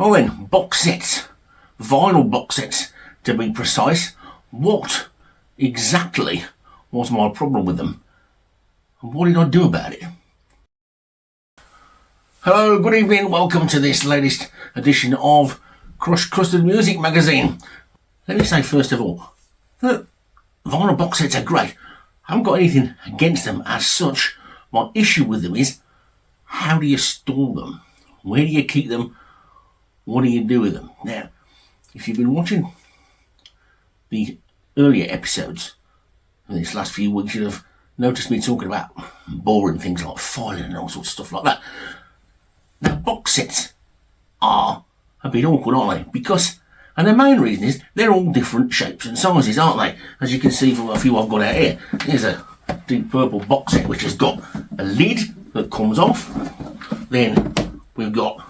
Well then, box sets, vinyl box sets to be precise. What exactly was my problem with them? And what did I do about it? Hello, good evening, welcome to this latest edition of Crusted Music Magazine. Let me say first of all, that vinyl box sets are great. I haven't got anything against them as such. My issue with them is, how do you store them? Where do you keep them? What do you do with them? Now, if you've been watching the earlier episodes in these last few weeks, you'll have noticed me talking about boring things like filing and all sorts of stuff like that. Now, box sets are a bit awkward, aren't they? And the main reason is they're all different shapes and sizes, aren't they? As you can see from a few I've got out here. Here's a deep purple box set which has got a lid that comes off. Then we've got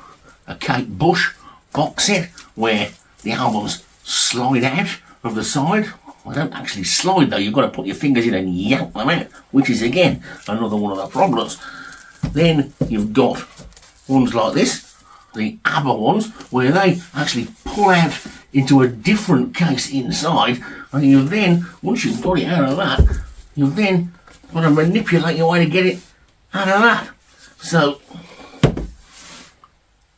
a Kate Bush box set where the albums slide out of the side. They don't actually slide though, you've got to put your fingers in and yank them out, which is again another one of the problems. Then you've got ones like this, the ABBA ones, where they actually pull out into a different case inside, and you then, once you've got it out of that, you've then got to manipulate your way to get it out of that. So,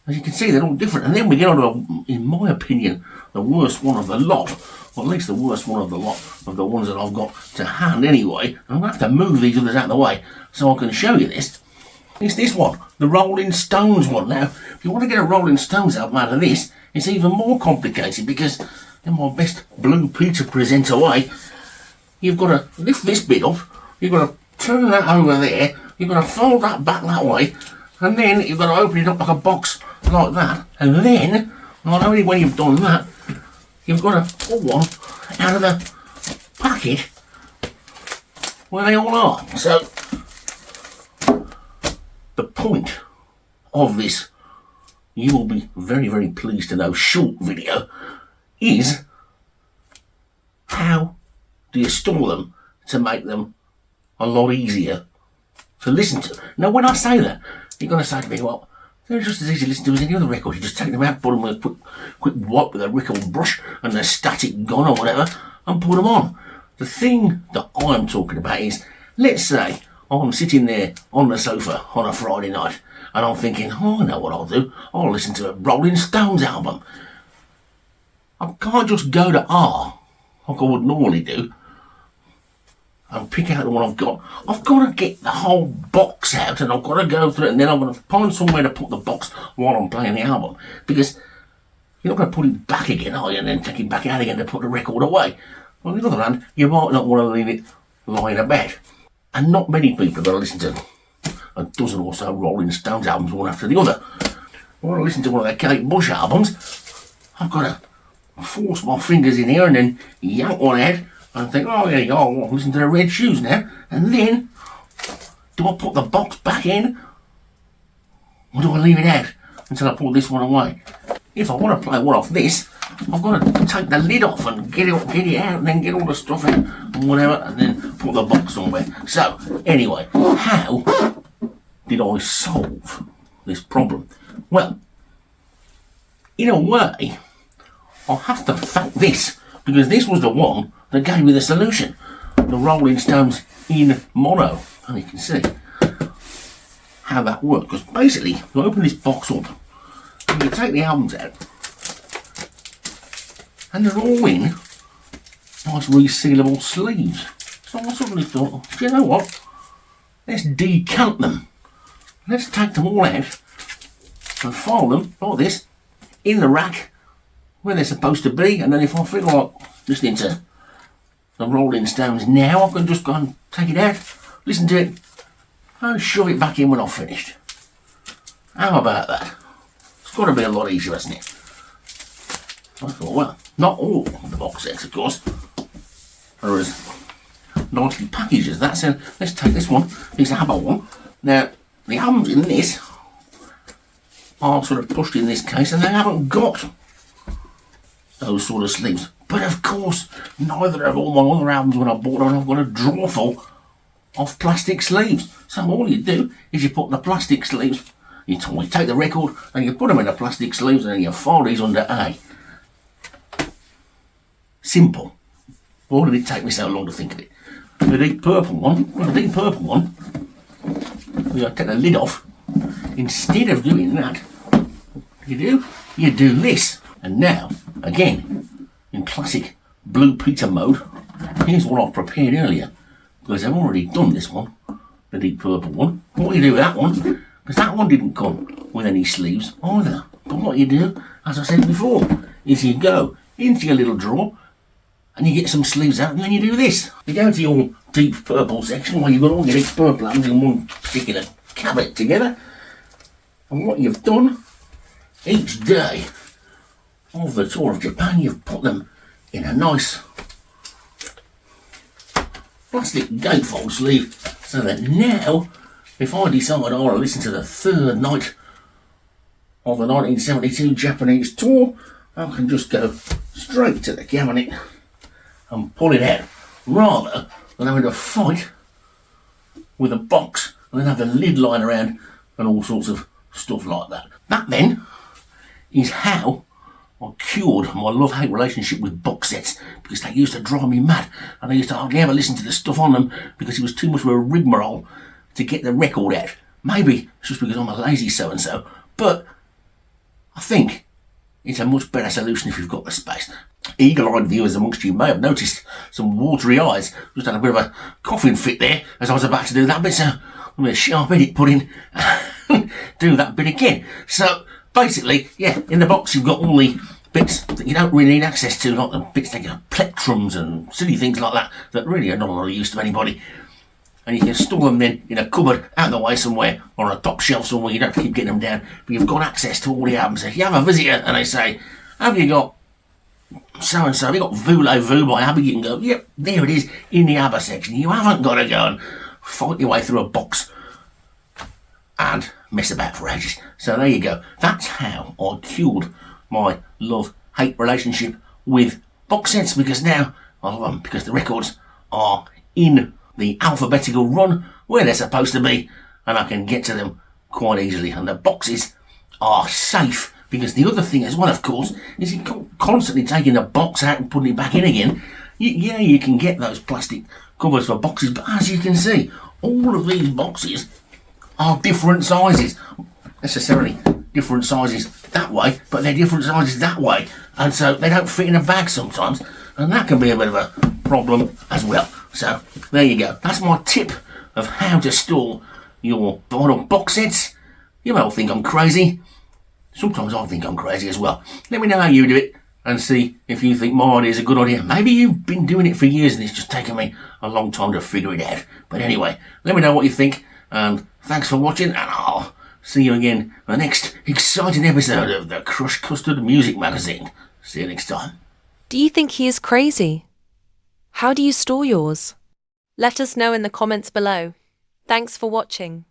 as you can see, they're all different. And then we get on to, in my opinion, the worst one of the lot, or at least the worst one of the lot of the ones that I've got to hand anyway. I'm going to have to move these others out of the way so I can show you this. It's this one, the Rolling Stones one. Now, if you want to get a Rolling Stones album out of this, it's even more complicated because, in my best Blue Peter presenter way, you've got to lift this bit up, you've got to turn that over there, you've got to fold that back that way, and then you've got to open it up like a box like that. And then, not only when you've done that, you've got to pull one out of the packet where they all are. So, the point of this, you will be very, very pleased to know, short video, is how do you store them to make them a lot easier to listen to. Now, when I say that, you're going to say to me, well, they're just as easy to listen to as any other record. You just take them out, put them with a quick wipe with a record brush and the static gun or whatever, and put them on. The thing that I'm talking about is, let's say I'm sitting there on the sofa on a Friday night and I'm thinking, oh, I know what I'll do. I'll listen to a Rolling Stones album. I can't just go to R like I would normally do and pick out the one I've got. I've got to get the whole box out and I've got to go through it, and then I'm going to find somewhere to put the box while I'm playing the album, because you're not going to put it back again, are you, and then take it back out again to put the record away. On the other hand, you might not want to leave it lying about. And not many people are going to listen to a dozen or so Rolling Stones albums one after the other. I want to listen to one of their Kate Bush albums, I've got to force my fingers in here and then yank one out and think, oh, there you go, I'll listen to the Red Shoes now. And then, do I put the box back in, or do I leave it out until I pull this one away? If I want to play one off this, I've got to take the lid off and get it out and then get all the stuff out and whatever, and then put the box somewhere. So, anyway, how did I solve this problem? Well, in a way, I'll have to thank this, because this was the one that gave me the solution. The Rolling Stones in mono. And you can see how that works. Because basically, you open this box up, and you take the albums out, and they're all in nice resealable sleeves. So I suddenly thought, do you know what? Let's decant them. Let's take them all out and file them like this in the rack where they're supposed to be. And then if I feel like listening to the Rolling Stones now, I can just go and take it out, listen to it, and shove it back in when I've finished. How about that? It's got to be a lot easier, hasn't it? I thought, well, not all of the box sets, of course, are as nicely packaged as that. So let's take this one, this ABBA one. Now, the albums in this are sort of pushed in this case, and they haven't got those sort of sleeves. But of course, neither of all my other albums when I bought them, I've got a drawer full of plastic sleeves. So all you do is you put the plastic sleeves You take the record and you put them in the plastic sleeves and then you file these under A. Simple. Why did it take me so long to think of it? The deep purple one, we take the lid off. Instead of doing that, you do this. And now, again, in classic Blue Peter mode, here's what I've prepared earlier. Because I've already done this one, the deep purple one. What you do with that one, because that one didn't come with any sleeves either. But what you do, as I said before, is you go into your little drawer and you get some sleeves out and then you do this. You go into your deep purple section where you've got all your deep purple items in one particular cabinet together. And what you've done each day of the tour of Japan, you've put them in a nice plastic gatefold sleeve so that now, if I decide I want to listen to the third night of the 1972 Japanese tour, I can just go straight to the cabinet and pull it out, rather than having to fight with a box and then have the lid lying around and all sorts of stuff like that. That then is how I cured my love-hate relationship with box sets, because they used to drive me mad and I used to hardly ever listen to the stuff on them because it was too much of a rigmarole to get the record out. Maybe it's just because I'm a lazy so-and-so, but I think it's a much better solution if you've got the space. Eagle-eyed viewers amongst you may have noticed some watery eyes. Just had a bit of a coughing fit there as I was about to do that bit, so I'm going to sharp edit put in do that bit again. So basically, yeah, in the box you've got all the bits that you don't really need access to, like the bits that get plectrums and silly things like that, that really are not a lot of use to anybody. And you can store them then in a cupboard out of the way somewhere, or on a top shelf somewhere. You don't have to keep getting them down, but you've got access to all the albums. If you have a visitor and they say, have you got so-and-so, have you got Voulez-Vous by ABBA? You can go, yep, there it is in the ABBA section. You haven't got to go and fight your way through a box and mess about for ages. So there you go. That's how I cured my love-hate relationship with box sets, because now I love them, because the records are in the alphabetical run where they're supposed to be, and I can get to them quite easily. And the boxes are safe, because the other thing as well, of course, is you constantly taking the box out and putting it back in again. You can get those plastic covers for boxes, but as you can see, all of these boxes are different sizes. Necessarily different sizes that way, but they're different sizes that way, and so they don't fit in a bag sometimes, and that can be a bit of a problem as well. So there you go. That's my tip of how to store your vinyl box sets. You may all think I'm crazy. Sometimes I think I'm crazy as well. Let me know how you do it and see if you think my idea is a good idea. Maybe you've been doing it for years and it's just taken me a long time to figure it out. But anyway, let me know what you think, and thanks for watching, and I'll see you again in the next exciting episode of the Crushed Custard Music Magazine. See you next time. Do you think he is crazy? How do you store yours? Let us know in the comments below. Thanks for watching.